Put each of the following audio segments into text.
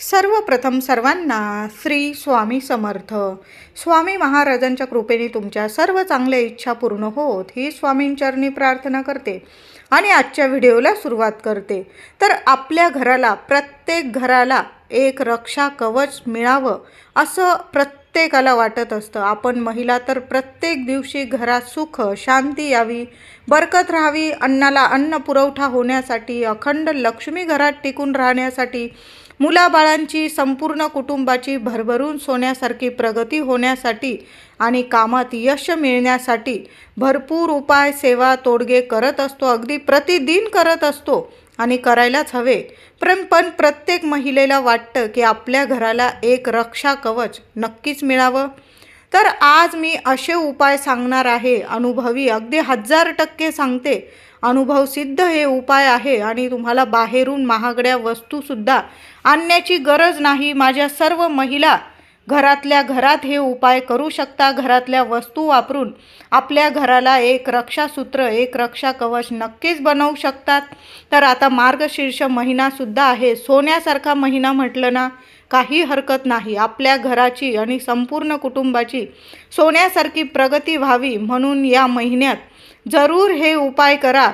सर्वप्रथम सर्वांना श्री स्वामी समर्थ. स्वामी महाराजांच्या कृपेने तुमच्या सर्व चांगल्या इच्छा पूर्ण होत ही स्वामींचरणी प्रार्थना करते आणि आजच्या व्हिडिओला सुरुवात करते. तर आपल्या घराला, प्रत्येक घराला एक रक्षा कवच मिळावं असं प्रत्येकाला वाटत असतं. आपण महिला तर प्रत्येक दिवशी घरात सुख शांती यावी, बरकत राहावी, अन्नाला अन्न पुरवठा होण्यासाठी, अखंड लक्ष्मी घरात टिकून राहण्यासाठी, मुलाबाळांची, संपूर्ण कुटुंबाची भरभरून सोन्यासारखी प्रगती होण्यासाठी आणि कामात यश मिळण्यासाठी भरपूर उपाय, सेवा, तोडगे करत असतो. अगदी प्रतिदिन करत असतो आणि करायलाच हवे. पण प्रत्येक महिलेला वाटतं की आपल्या घराला एक रक्षा कवच नक्कीच मिळावं. तर आज मी असे उपाय सांगणार आहे, अनुभवी, अगदी 1000% सांगते. अनुभव सिद्ध हे उपाय आहे आणि तुम्हाला बाहेरून महागड्या वस्तूसुद्धा आणण्याची गरज नाही. माझ्या सर्व महिला घरातल्या घरात हे उपाय करू शकता. घरातल्या वस्तू वापरून आपल्या घराला एक रक्षासूत्र, एक रक्षा कवच नक्कीच बनवू शकतात. तर आता मार्गशीर्ष महिनासुद्धा आहे. सोन्यासारखा महिना म्हटलं ना काही हरकत नाही. आपल्या घराची आणि संपूर्ण कुटुंबाची सोन्यासारखी प्रगती व्हावी म्हणून या महिन्यात जरूर हे उपाय करा.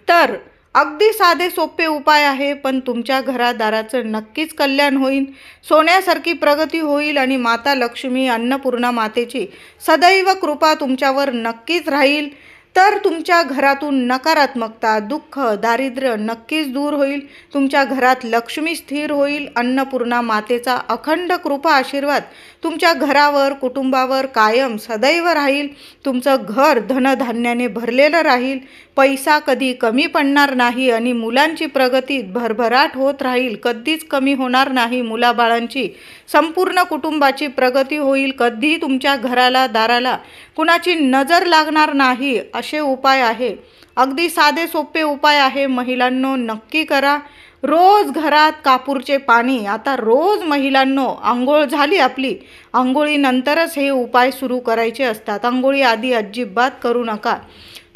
तर अगदी साधे सोपे उपाय आहे, पण तुमच्या घरादाराचं नक्कीच कल्याण होईल, सोन्यासारखी प्रगती होईल आणि माता लक्ष्मी, अन्नपूर्णा मातेची सदैव कृपा तुमच्यावर नक्कीच राहील. तर तुमच्या घरातून नकारात्मकता, दुःख, दारिद्र्य नक्कीच दूर होईल. तुमच्या घरात लक्ष्मी स्थिर होईल. अन्नपूर्णा मातेचा अखंड कृपा आशीर्वाद तुमच्या घरावर, कुटुंबावर कायम सदैव राहील. तुमचं घर धनधान्याने भरलेलं राहील. पैसा कधी कमी पडणार नाही आणि मुलांची प्रगती भरभराट होत राहील. कधीच कमी होणार नाही. मुलाबाळांची, संपूर्ण कुटुंबाची प्रगती होईल. कधी तुमच्या घराला, दाराला कुणाची नजर लागणार नाही. असे उपाय आहे. अगदी साधे सोपे उपाय आहे. महिलांनो नक्की करा. रोज घरात कापूरचे पाणी. आता रोज महिलांनो आंघोळ झाली आपली, आंघोळीनंतरच हे उपाय सुरू करायचे असतात. आंघोळी आधी अजिबात करू नका.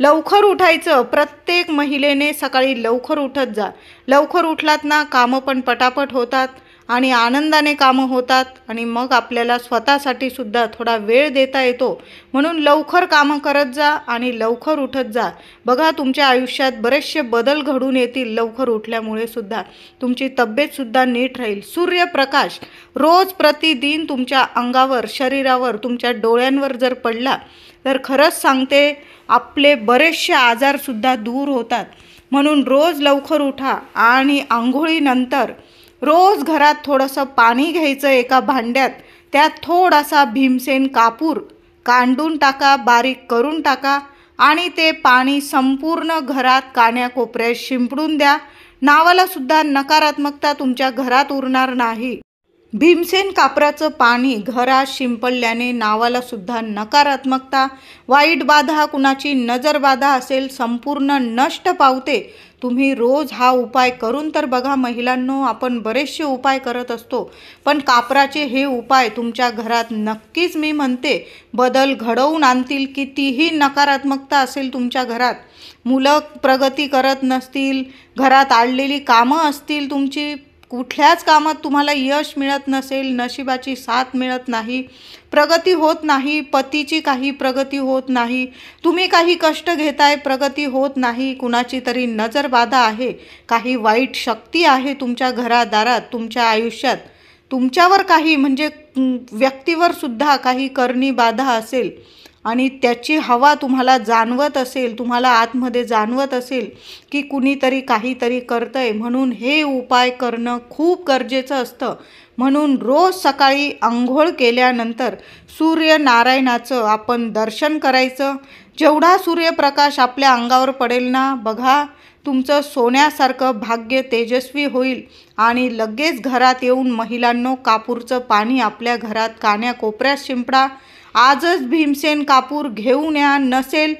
लवकर उठायचं. प्रत्येक महिलेने सकाळी लवकर उठत जा. लवकर उठलात ना, कामं पण पटापट होतात आणि आनंदाने कामं होतात आणि मग आपल्याला स्वतःसाठी सुद्धा थोडा वेळ देता येतो. म्हणून लवकर कामं करत जा आणि लवकर उठत जा. बघा तुमच्या आयुष्यात बरेचसे बदल घडून येतील. लवकर उठल्यामुळे सुद्धा तुमची तब्येतसुद्धा नीट राहील. सूर्यप्रकाश रोज प्रतिदिन तुमच्या अंगावर, शरीरावर, तुमच्या डोळ्यांवर जर पडला तर खरंच सांगते आपले बरेचसे आजारसुद्धा दूर होतात. म्हणून रोज लवकर उठा आणि आंघोळीनंतर रोज घरात थोडंसं पाणी घ्यायचं एका भांड्यात. त्यात थोडासा भीमसेन कापूर कांडून टाका, बारीक करून टाका आणि ते पाणी संपूर्ण घरात कान्याकोपऱ्यात शिंपडून द्या. नावालासुद्धा नकारात्मकता तुमच्या घरात उरणार नाही. भीमसेन कापराचं पाणी घरात शिंपडल्याने नावाला सुद्धा नकारात्मकता, वाईट बाधा, कुणाची नजर बाधा असेल संपूर्ण नष्ट पावते. तुम्ही रोज हा उपाय करून तर बघा महिलांनो. आपण बरेचसे उपाय करत असतो, पण कापराचे हे उपाय तुमच्या घरात नक्कीच मी म्हणते बदल घडवून आणतील. कितीही नकारात्मकता असेल तुमच्या घरात, मुलं प्रगती करत नसतील, घरात आडलेली कामं असतील, तुमची कुठल्याच कामात तुम्हाला यश मिळत नसेल, नशिबाची साथ मिळत नाही, प्रगती होत नाही, पतीची काही प्रगती होत नाही, तुम्ही काही कष्ट घेताय, प्रगती होत नाही, कुणाची तरी नजर बाधा आहे, काही वाईट शक्ती आहे तुमच्या घरादारात, तुमच्या आयुष्यात, तुमच्यावर काही म्हणजे व्यक्तीवर सुद्धा काही करणी बाधा असेल आणि त्याची हवा तुम्हाला जाणवत असेल, तुम्हाला आतमध्ये जाणवत असेल की कुणीतरी काहीतरी करतंय, म्हणून हे उपाय करणं खूप गरजेचं असतं. म्हणून रोज सकाळी आंघोळ केल्यानंतर सूर्यनारायणाचं आपण दर्शन करायचं. जेवढा सूर्यप्रकाश आपल्या अंगावर पडेल ना, बघा तुमचं सोन्यासारखं भाग्य तेजस्वी होईल. आणि लगेच घरात येऊन महिलांनो कापूरचं पाणी आपल्या घरात कान्याकोपऱ्यात शिंपडा. आजच भीमसेन कापूर घेऊन या. नसेल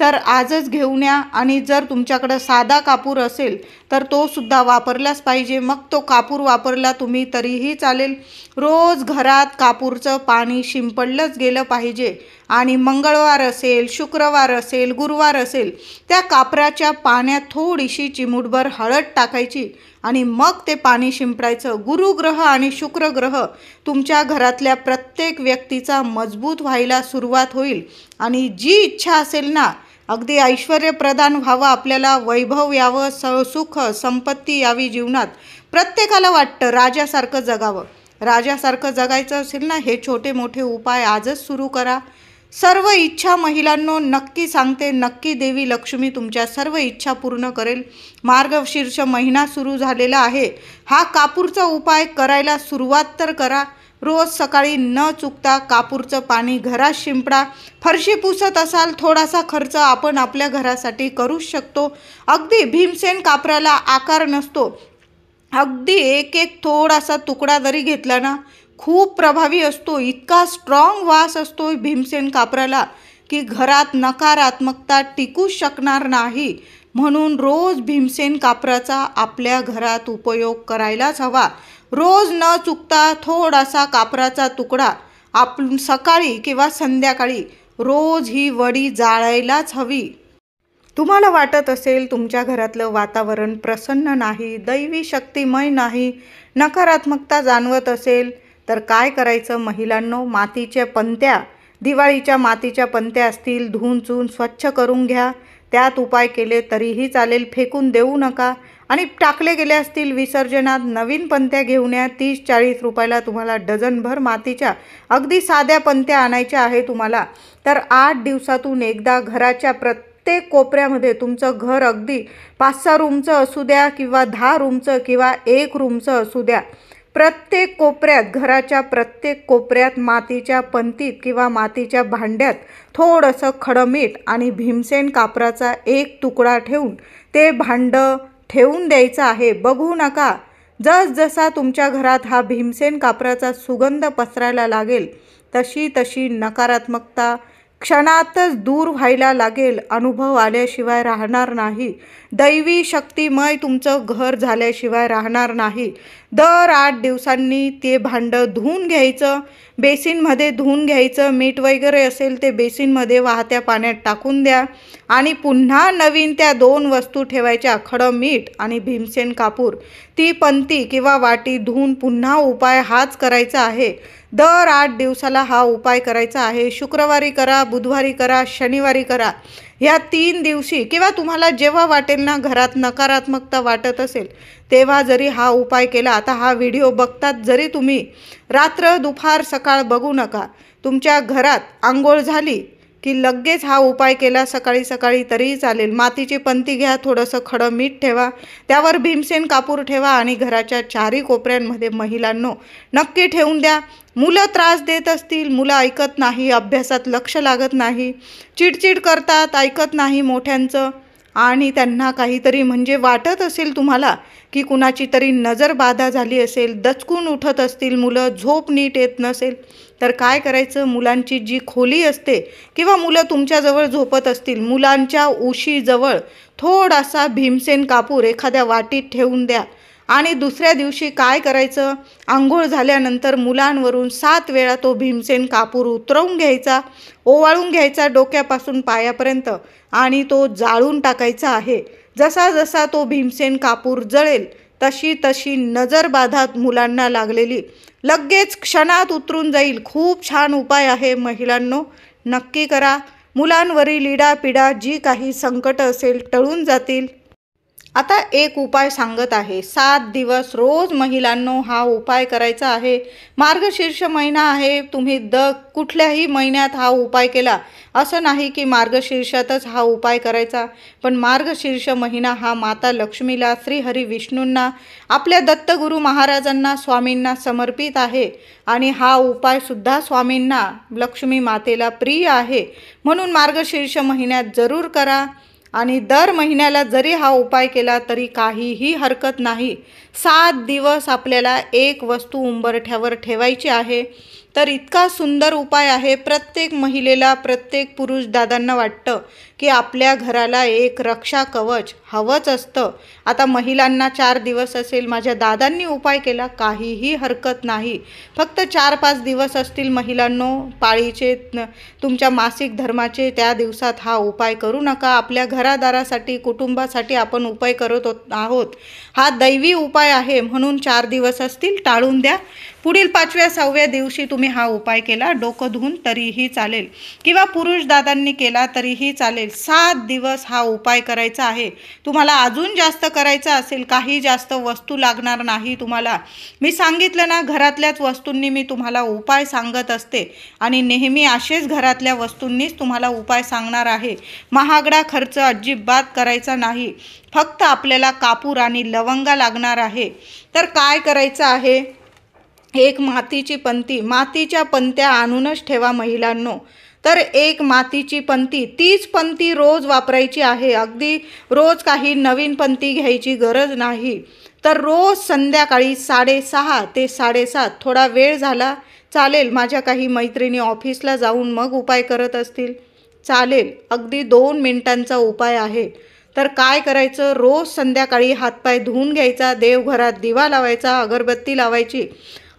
तर आजच घेऊन या. आणि जर तुमच्याकडं साधा कापूर असेल तर तो सुद्धा वापरलाच पाहिजे. मग तो कापूर वापरला तुम्ही तरीही चालेल. रोज घरात कापूरचं पाणी शिंपडलंच गेलं पाहिजे. आणि मंगळवार असेल, शुक्रवार असेल, गुरुवार असेल, त्या कापराच्या पाण्यात थोडीशी चिमूटभर हळद टाकायची आणि मग ते पाणी शिंपडायचं. गुरुग्रह आणि शुक्रग्रह तुमच्या घरातल्या प्रत्येक व्यक्तीचा मजबूत व्हायला सुरुवात होईल आणि जी इच्छा असेल ना, अगदी ऐश्वर्य प्रदान व्हावं, आपल्याला वैभव यावं, सुख संपत्ती यावी जीवनात, प्रत्येकाला वाटतं राजासारखं जगावं. राजासारखं जगायचं असेल ना, हे छोटे मोठे उपाय आजच सुरू करा. सर्व इच्छा महिलांनो, नक्की सांगते, नक्की देवी लक्ष्मी तुमच्या सर्व इच्छा पूर्ण करेल. मार्गशीर्ष महिना सुरू झालेला आहे. हा कापूरचा उपाय करायला सुरुवात तर करा. रोज सकाळी न चुकता कापूरचं पाणी घरात शिंपडा. फरशी पुसत असाल, थोडासा खर्च आपण आपल्या घरासाठी करूच शकतो. अगदी भीमसेन कापराला आकार नसतो. अगदी एक एक थोडासा तुकडा जरी घेतला ना, खूप प्रभावी असतो. इतका स्ट्रॉंग वास असतो भीमसेन कापराला की घरात नकारात्मकता टिकूच शकणार नाही. म्हणून रोज भीमसेन कापराचा आपल्या घरात उपयोग करायलाच हवा. रोज न चुकता थोडासा कापराचा तुकडा आपण सकाळी किंवा संध्याकाळी रोज ही वडी जाळायलाच हवी. तुम्हाला वाटत असेल तुमच्या घरातलं वातावरण प्रसन्न नाही, दैवी शक्तिमय नाही, नकारात्मकता जाणवत असेल, तर काय करायचं महिलांनो? मातीच्या पंत्या, दिवाळीच्या मातीच्या पंत्या असतील, धुवून चून स्वच्छ करून घ्या. त्यात उपाय केले तरीही चालेल, फेकून देऊ नका. आणि टाकले गेले असतील विसर्जनात, नवीन पंत्या घेऊन या. 30-40 रुपयाला तुम्हाला डझनभर मातीच्या अगदी साध्या पंत्या आणायच्या आहे तुम्हाला. तर 8 दिवसातून एकदा घराच्या प्रत्येक कोपऱ्यामध्ये, तुमचं घर अगदी 5-6 रूमचं असू द्या किंवा 10 रूमचं किंवा 1 रूमचं असू द्या, प्रत्येक कोपऱ्यात, घराच्या प्रत्येक कोपऱ्यात मातीच्या पंतीत किंवा मातीच्या भांड्यात थोडंसं खडं मीठ आणि भीमसेन कापराचा एक तुकडा ठेवून ते भांडं ठेवून द्यायचं आहे. बघू नका, जसजसा तुमच्या घरात हा भीमसेन कापराचा सुगंध पसरायला लागेल तशी तशी नकारात्मकता क्षणातच दूर व्हायला लागेल. अनुभव आल्याशिवाय राहणार नाही. दैवी शक्तिमय तुमचं घर झाल्याशिवाय राहणार नाही. दर 8 दिवसांनी ते भांडं धुवून घ्यायचं, बेसिनमध्ये धुवून घ्यायचं. मीठ वगैरे असेल ते बेसिनमध्ये वाहत्या पाण्यात टाकून द्या आणि पुन्हा नवीन त्या 2 वस्तू ठेवायच्या, खडं मीठ आणि भीमसेन कापूर. ती पंती किंवा वाटी धुवून पुन्हा उपाय हाच करायचा आहे. दर 8 दिवसाला हा उपाय करायचा आहे. शुक्रवारी करा, बुधवारी करा, शनिवारी करा. ह्या 3 दिवशी किंवा तुम्हाला जेव्हा वाटेल ना, घरात नकारात्मकता वाटत असेल तेव्हा जरी हा उपाय केला. आता हा व्हिडिओ बघतात जरी तुम्ही, रात्र दुपार सकाळ बघू नका. तुमच्या घरात आंघोळ झाली की लगेच हा उपाय केला सकाळी सकाळी तरीही चालेल. मातीची पंती घ्या, थोडंसं खडं मीठ ठेवा, त्यावर भीमसेन कापूर ठेवा आणि घराच्या 4ही कोपऱ्यांमध्ये महिलांनो नक्की ठेवून द्या. मुलं त्रास देत असतील, मुलं ऐकत नाही, अभ्यासात लक्ष लागत नाही, चिडचिड करतात, ऐकत नाही मोठ्यांचं, आणि त्यांना काहीतरी म्हणजे वाटत असेल तुम्हाला की कुणाची तरी नजर बाधा झाली असेल, दचकून उठत असतील मुलं, झोप नीट येत नसेल, तर काय करायचं? मुलांची जी खोली असते किंवा मुलं तुमच्याजवळ झोपत असतील, मुलांच्या उशीजवळ थोडासा भीमसेन कापूर एखाद्या वाटीत ठेवून द्या. आणि दुसऱ्या दिवशी काय करायचं? आंघोळ झाल्यानंतर मुलांवरून 7 वेळा तो भीमसेन कापूर उतरवून घ्यायचा, ओवाळून घ्यायचा डोक्यापासून पायापर्यंत आणि तो जाळून टाकायचा आहे. जसा जसा तो भीमसेन कापूर जळेल तशी तशी नजरबाधा मुलांना लागलेली लगेच क्षणात उतरून जाईल. खूप छान उपाय आहे महिलांनो, नक्की करा. मुलांवरील इडापिडा जी काही संकट असेल टळून जातील. आता एक उपाय सांगत आहे. 7 दिवस रोज महिलांनो हा उपाय करायचा आहे. मार्गशीर्ष महिना आहे, तुम्ही कुठल्याही महिन्यात हा उपाय केला असं नाही की मार्गशीर्षातच हा उपाय करायचा. पण मार्गशीर्ष महिना हा माता लक्ष्मीला, श्रीहरी विष्णूंना, आपल्या दत्तगुरू महाराजांना, स्वामींना समर्पित आहे आणि हा उपायसुद्धा स्वामींना, लक्ष्मी मातेला प्रिय आहे. म्हणून मार्गशीर्ष महिन्यात जरूर करा आणि दर महिन्याला जरी हा उपाय केला तरी काहीही हरकत नाही. 7 दिवस आपल्याला एक वस्तू उंबरठ्यावर ठेवायची आहे। तर इतका सुंदर उपाय आहे। प्रत्येक महिलेला, प्रत्येक पुरुष दादांना वाटतं की आपल्या घराला एक रक्षा कवच हवंच असतं। आता महिलांना 4 दिवस असेल, माझ्या दादांनी उपाय केला, काहीही हरकत नाही। फक्त 4-5 दिवस असतील महिलांनो पाळीचे, तुमच्या मासिक धर्माचे, त्या दिवसात हा उपाय करू नका। आपल्या घरादारासाठी, कुटुंबासाठी आपण उपाय करत आहोत। हा दैवी उपाय आहे, म्हणून 4 दिवस असतील टाळून द्या। पुढील 5व्या-6व्या दिवशी तुम्ही हा उपाय केला डोकं धुवून तरीही चालेल, किंवा पुरुष दादांनी केला तरीही चालेल। 7 दिवस हा उपाय करायचा आहे। तुम्हाला अजून जास्त करायचा असेल, काही जास्त वस्तू लागणार नाही तुम्हाला। मी सांगितलं ना, घरातल्याच वस्तूंनी मी तुम्हाला उपाय सांगत असते आणि नेहमी असेच घरातल्या वस्तूंनीच तुम्हाला उपाय सांगणार आहे। महागडा खर्च अजिबात करायचा नाही। फक्त आपल्याला कापूर आणि लवंगा लागणार आहे। तर काय करायचं आहे, एक मातीची पंती, मातीच्या पंत्या आणूनच ठेवा महिलांनो। तर एक मातीची पंती, तीच पंती रोज वापरायची आहे। अगदी रोज काही नवीन पंती घ्यायची गरज नाही। तर रोज संध्याकाळी 6:30 ते 7:30 थोडा वेळ झाला चालेल, माझ्या काही मैत्रिणी ऑफिसला जाऊन मग उपाय करत असतील, चालेल, अगदी 2 मिनिटांचा उपाय आहे। तर काय करायचं, रोज संध्याकाळी हातपाय धुवून घ्यायचा, देवघरात दिवा लावायचा, अगरबत्ती लावायची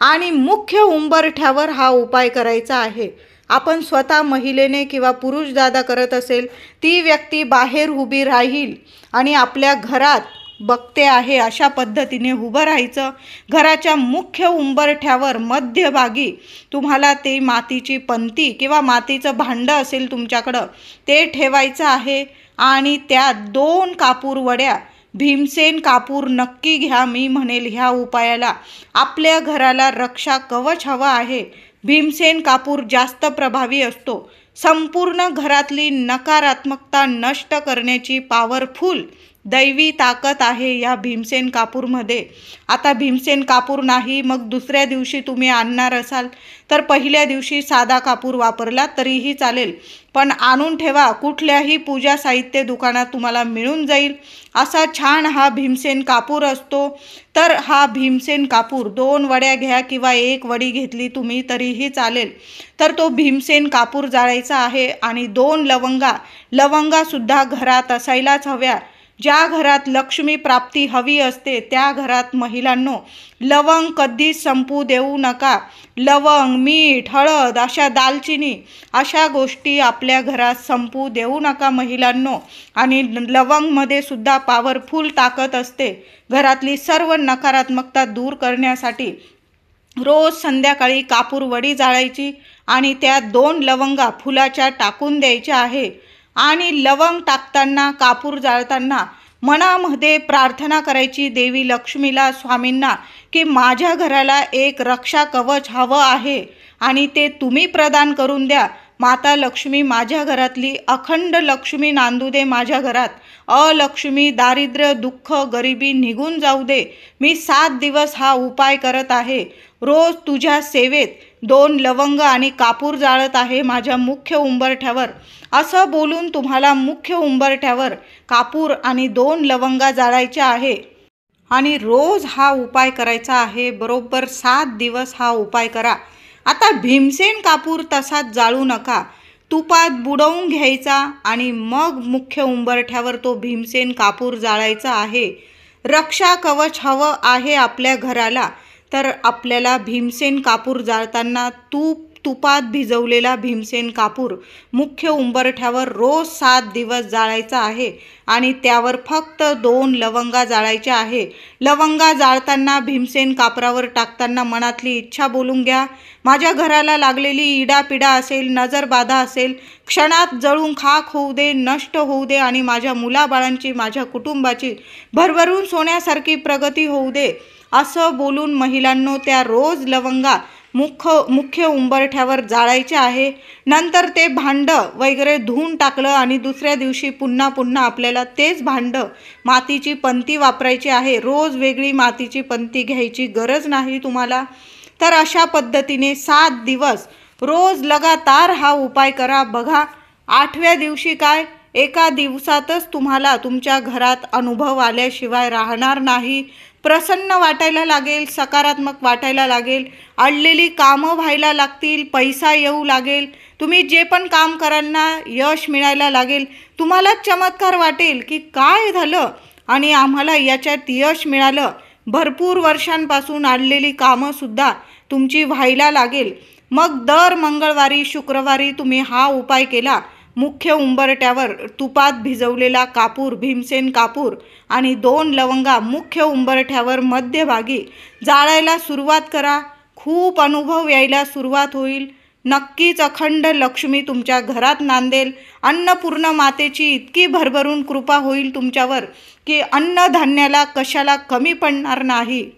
आणि मुख्य उंबरठ्यावर हा उपाय करायचा आहे। आपण स्वतः महिलेने किंवा पुरुष दादा करत असेल, ती व्यक्ती बाहेर उभी राहील आणि आपल्या घरात बघते आहे अशा पद्धतीने उभं राहायचं। घराच्या मुख्य उंबरठ्यावर मध्यभागी तुम्हाला ते मातीची पंती किंवा मातीचं भांडं असेल तुमच्याकडं, ते ठेवायचं आहे आणि त्यात 2 कापूर वड्या, भीमसेन कापूर नक्की घ्या। मी म्हणेल ह्या उपायाला आपल्या घराला रक्षा कवच हवं आहे। भीमसेन कापूर जास्त प्रभावी असतो। संपूर्ण घरातली नकारात्मकता नष्ट करण्याची पॉवरफुल दैवी ताकद आहे या भीमसेन कापूरमध्ये। आता भीमसेन कापूर नाही, मग दुसऱ्या दिवशी तुम्ही आणणार असाल तर पहिल्या दिवशी साधा कापूर वापरला तरीही चालेल, पण आणून ठेवा। कुठल्याही पूजा साहित्य दुकानात तुम्हाला मिळून जाईल असा छान हा भीमसेन कापूर असतो। तर हा भीमसेन कापूर 2 वड्या घ्या किंवा 1 वडी घेतली तुम्ही तरीही चालेल। तर तो भीमसेन कापूर जाळायचा आहे आणि 2 लवंगासुद्धा घरात असायलाच हव्या। ज्या घरात लक्ष्मी प्राप्ती हवी असते त्या घरात महिलांनो लवंग कधीच संपू देऊ नका। लवंग, मीठ, हळद, अशा दालचिनी, अशा गोष्टी आपल्या घरात संपू देऊ नका महिलांनो। आणि लवंगमध्ये सुद्धा पॉवरफुल ताकद असते घरातली सर्व नकारात्मकता दूर करण्यासाठी। रोज संध्याकाळी कापूर वडी जाळायची आणि त्या 2 लवंगा फुलाच्या टाकून द्यायच्या आहे। आणि लवंग टाकताना, कापूर जाळताना मनामध्ये प्रार्थना करायची देवी लक्ष्मीला, स्वामींना, की माझ्या घराला एक रक्षा कवच हवं आहे आणि ते तुम्ही प्रदान करून द्या। माता लक्ष्मी माझ्या घरातली अखंड लक्ष्मी नांदू दे माझ्या घरात। अलक्ष्मी, दारिद्र्य, दुःख, गरिबी निघून जाऊ दे। मी 7 दिवस हा उपाय करत आहे। रोज तुझ्या सेवेत 2 लवंग आणि कापूर जाळत आहे माझ्या मुख्य उंबरठ्यावर, असं बोलून तुम्हाला मुख्य उंबरठ्यावर कापूर आणि 2 लवंगा जाळायच्या आहे आणि रोज हा उपाय करायचा आहे। बरोबर 7 दिवस हा उपाय करा। आता भीमसेन कापूर तसाच जाळू नका, तुपात बुडवून घ्यायचा आणि मग मुख्य उंबरठ्यावर तो भीमसेन कापूर जाळायचा आहे। रक्षा कवच हवं आहे आपल्या घराला। तर आपल्याला भीमसेन कापूर जाळताना तुपात भिजवलेला भीमसेन कापूर मुख्य उंबरठ्यावर रोज 7 दिवस जाळायचा आहे आणि त्यावर फक्त 2 लवंगा जाळायच्या आहे। लवंगा जाळताना, भीमसेन कापरावर टाकताना मनातली इच्छा बोलून घ्या। माझ्या घराला लागलेली इडापिडा असेल, नजरबाधा असेल, क्षणात जळून खाक होऊ दे, नष्ट होऊ दे आणि माझ्या मुलाबाळांची, माझ्या कुटुंबाची भरभरून सोन्यासारखी प्रगती होऊ दे, असं बोलून महिलांनो त्या रोज लवंगा मुख्य उंबरठ्यावर जाळायचे आहे। नंतर ते भांडं वगैरे धुवून टाकलं आणि दुसऱ्या दिवशी पुन्हा आपल्याला तेच भांडं, मातीची पंती वापरायची आहे। रोज वेगळी मातीची पंती घ्यायची गरज नाही तुम्हाला। तर अशा पद्धतीने 7 दिवस रोज लगातार हा उपाय करा। बघा 8व्या दिवशी काय, एका दिवसातच तुम्हाला तुमच्या घरात अनुभव आल्याशिवाय राहणार नाही। प्रसन्न वाटायला लागेल, सकारात्मक वाटायला लागेल, अडलेली कामं व्हायला लागतील, पैसा येऊ लागेल, तुम्ही जे पण काम कराल ना यश मिळायला लागेल. तुम्हाला चमत्कार वाटेल की काय झालं आणि आम्हाला याच्यात यश मिळालं. भरपूर वर्षांपासून अडलेली कामंसुद्धा तुमची व्हायला लागेल. मग दर मंगळवारी शुक्रवारी तुम्ही हा उपाय केला. मुख्य उंबरट्यावर तुपात भिजवलेला कापूर, भीमसेन कापूर आणि 2 लवंगा मुख्य उंबरठ्यावर मध्यभागी जाळायला सुरुवात करा. खूप अनुभव यायला सुरुवात होईल. नक्कीच अखंड लक्ष्मी तुमच्या घरात नांदेल. अन्नपूर्ण मातेची इतकी भरभरून कृपा होईल तुमच्यावर की अन्नधान्याला कशाला कमी पडणार नाही.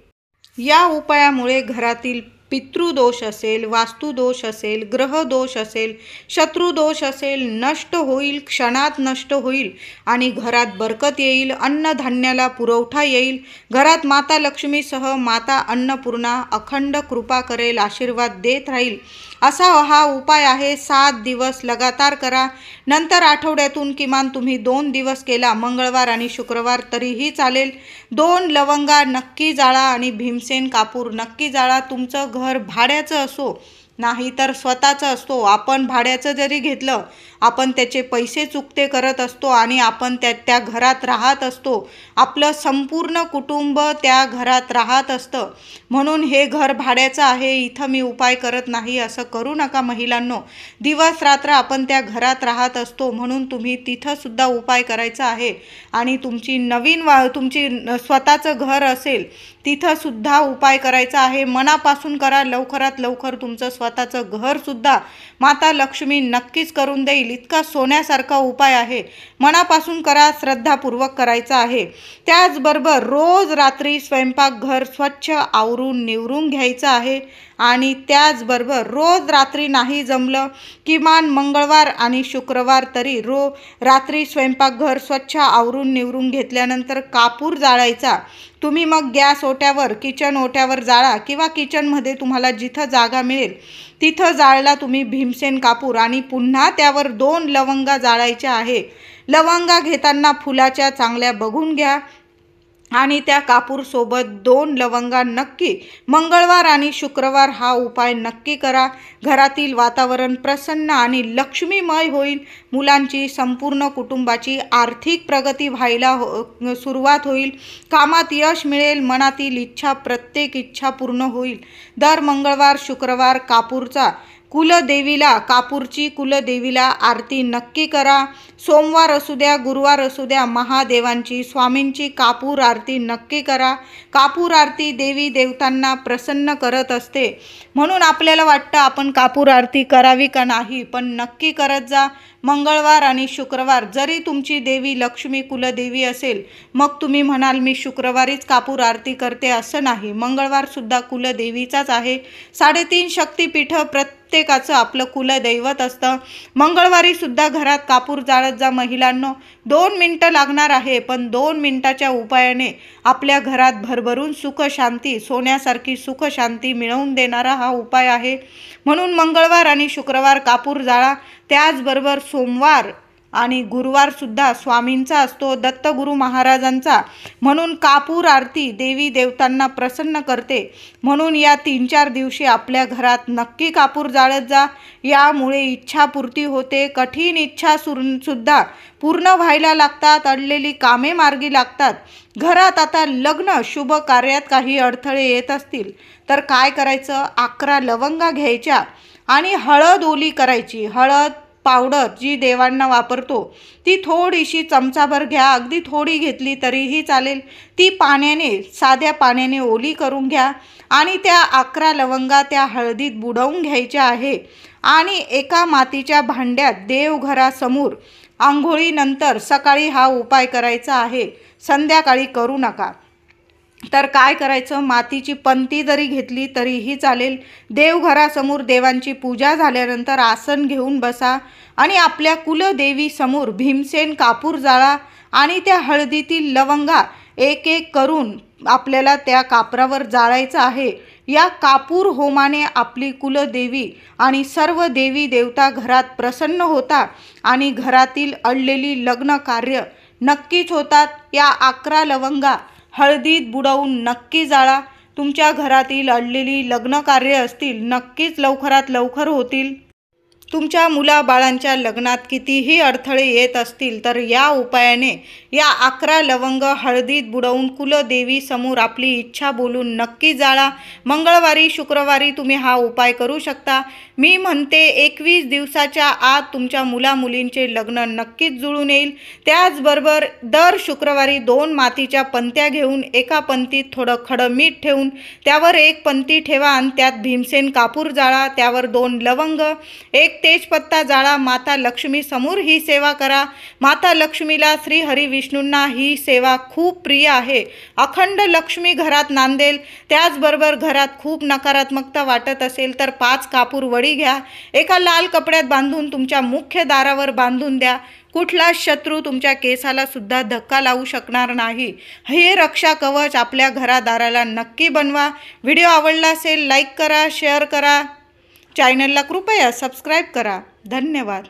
या उपायामुळे घरातील पितृदोष असेल, वास्तुदोष असेल, ग्रहदोष असेल, शत्रुदोष असेल नष्ट होईल, क्षणात नष्ट होईल आणि घरात बरकत येईल, अन्नधान्याला पुरवठा येईल. घरात माता लक्ष्मीसह माता अन्नपूर्णा अखंड कृपा करेल, आशीर्वाद देत राहील. असा हा उपाय आहे. 7 दिवस लगातार करा. नंतर आठवड्यातून किमान तुम्ही 2 दिवस केला, मंगळवार आणि शुक्रवार तरीही चालेल. 2 लवंगा नक्की जाळा आणि भीमसेन कापूर नक्की जाळा. तुमचं घर भाड्याचं असो नाही तर स्वतःचं असतो, आपण भाड्याचं जरी घेतलं, आपण त्याचे पैसे चुकते करत असतो आणि आपण त्या घरात राहत असतो. आपलं संपूर्ण कुटुंब त्या घरात राहत असतं. म्हणून हे घर भाड्याचं आहे, इथं मी उपाय करत नाही असं करू नका महिलांनो. दिवस रात्र आपण त्या घरात राहत असतो, म्हणून तुम्ही तिथंसुद्धा उपाय करायचा आहे. आणि तुमची स्वतःचं घर असेल तिथंसुद्धा उपाय करायचा आहे. मनापासून करा. लवकरात लवकर तुमचं स्वतःचं घरसुद्धा माता लक्ष्मी नक्कीच करून देईल. इतका सोन्यासारखा उपाय आहे. मनापासून करा, श्रद्धापूर्वक करायचा आहे. त्याचबरोबर रोज रात्री स्वयंपाकघर स्वच्छ आवरून निवरून घ्यायचं आहे. आणि त्याचबरोबर रोज रात्री नाही जमलं किमान मंगळवार आणि शुक्रवार तरी रात्री स्वयंपाकघर स्वच्छ आवरून निवरून घेतल्यानंतर कापूर जाळायचा. तुम्ही मग गॅस ओट्यावर, किचन ओट्यावर जाळा किंवा किचनमध्ये तुम्हाला जिथं जागा मिळेल तिथं जाळला तुम्ही भीमसेन कापूर आणि पुन्हा त्यावर 2 लवंगा जाळायच्या आहे. लवंगा घेताना फुलाच्या चांगल्या बघून घ्या आणि त्या कापूरसोबत 2 लवंगा नक्की मंगळवार आणि शुक्रवार हा उपाय नक्की करा. घरातील वातावरण प्रसन्न आणि लक्ष्मीमय होईल. मुलांची, संपूर्ण कुटुंबाची आर्थिक प्रगती व्हायला सुरुवात होईल. कामात यश मिळेल. मनातील इच्छा, प्रत्येक इच्छा पूर्ण होईल. दर मंगळवार शुक्रवार कापूरची कुलदेवीला आरती नक्की करा. सोमवार असू द्या, गुरुवार असू द्या, महादेवांची, स्वामींची कापूर आरती नक्की करा. कापूर आरती देवी देवतांना प्रसन्न करत असते. म्हणून आपल्याला वाटतं आपण कापूर आरती करावी का नाही, पण नक्की करत जा. मंगळवार आणि शुक्रवार जरी तुमची देवी लक्ष्मी कुलदेवी असेल, मग तुम्ही म्हणाल मी शुक्रवारीच कापूर आरती करते, असं नाही. मंगळवारसुद्धा कुलदेवीचाच आहे. 3.5 शक्तिपीठं प्रत्येकाचं आपलं कुलदैवत असतं. मंगळवारी सुद्धा घरात कापूर जाळत जा महिलांनो. 2 मिनटं लागणार आहे, पण 2 मिनटाच्या उपायाने आपल्या घरात भरभरून सुख शांती, सोन्यासारखी सुख शांती मिळवून देणारा हा उपाय आहे. म्हणून मंगळवार आणि शुक्रवार कापूर जाळा. त्याचबरोबर सोमवार आणि गुरुवार सुद्धा स्वामींचा असतो, दत्तगुरु महाराजांचा. म्हणून कापूर आरती देवी देवतांना प्रसन्न करते. म्हणून या 3-4 दिवशी आपल्या घरात नक्की कापूर जाळत जा. यामुळे इच्छापूर्ती होते. कठीण इच्छा सुद्धा पूर्ण व्हायला लागतात. अडलेली कामे मार्गी लागतात. घरात आता लग्न शुभ कार्यात काही अडथळे येत असतील तर काय करायचं, 11 लवंगा घ्यायच्या आणि हळद ओली करायची. हळद पावडर जी देवांना वापरतो ती थोडीशी चमचाभर घ्या. अगदी थोडी घेतली तरीही चालेल. ती साध्या पाण्याने ओली करून घ्या आणि त्या 11 लवंगा त्या हळदीत बुडवून घ्यायच्या आहे. आणि एका मातीच्या भांड्यात देवघरासमोर आंघोळीनंतर सकाळी हा उपाय करायचा आहे, संध्याकाळी करू नका. तर काय करायचं, मातीची पंती जरी घेतली तरीही चालेल. देवघरासमोर देवांची पूजा झाल्यानंतर आसन घेऊन बसा आणि आपल्या कुलदेवीसमोर भीमसेन कापूर जाळा आणि त्या हळदीतील लवंगा एक एक करून आपल्याला त्या कापरावर जाळायचं आहे. या कापूर होमाने आपली कुलदेवी आणि सर्व देवी देवता घरात प्रसन्न होतात आणि घरातील अडलेली लग्न कार्य नक्कीच होतात. या 11 लवंगा हळदीत बुडवून नक्की जाळा. तुमच्या घरातील अडलेली लग्न कार्य असतील नक्कीच लवकरात लवकर होतील. तुमच्या मुलाबाळांच्या लग्नात कितीही अडथळे येत असतील तर या उपायाने या 11 लवंग हळदीत बुडवून कुलदेवी समोर आपली इच्छा बोलून नक्की जाळा. मंगळवारी शुक्रवारी तुम्ही हा उपाय करू शकता. मी म्हणते 21 दिवसाच्या आत तुमच्या मुलामुलींचे लग्न नक्कीच जुळून येईल. त्याचबरोबर दर शुक्रवारी 2 मातीच्या पंत्या घेऊन एका पंतीत थोडं खडं मीठ ठेवून त्यावर एक पंती ठेवा आणि त्यात भीमसेन कापूर जाळा. त्यावर 2 लवंग, 1 तेजपत्ता जाळा. माता लक्ष्मी समोर ही सेवा करा. माता लक्ष्मीला श्री हरी विष्णूंना ही सेवा खूप प्रिय आहे. अखंड लक्ष्मी घरात नांदेल. त्याचबरोबर घरात खूप नकारात्मकता वाटत असेल तर 5 कापूर वडी घ्या. एका लाल कपड्यात बांधून तुमच्या मुख्य दारावर बांधून द्या. कुठलाच शत्रू तुमच्या केसाला सुद्धा धक्का लावू शकणार नाही. हे रक्षा कवच आपल्या घरादाराला नक्की बनवा. व्हिडिओ आवडला असेल लाईक करा, शेअर करा. चॅनलला कृपया सबस्क्राईब करा. धन्यवाद.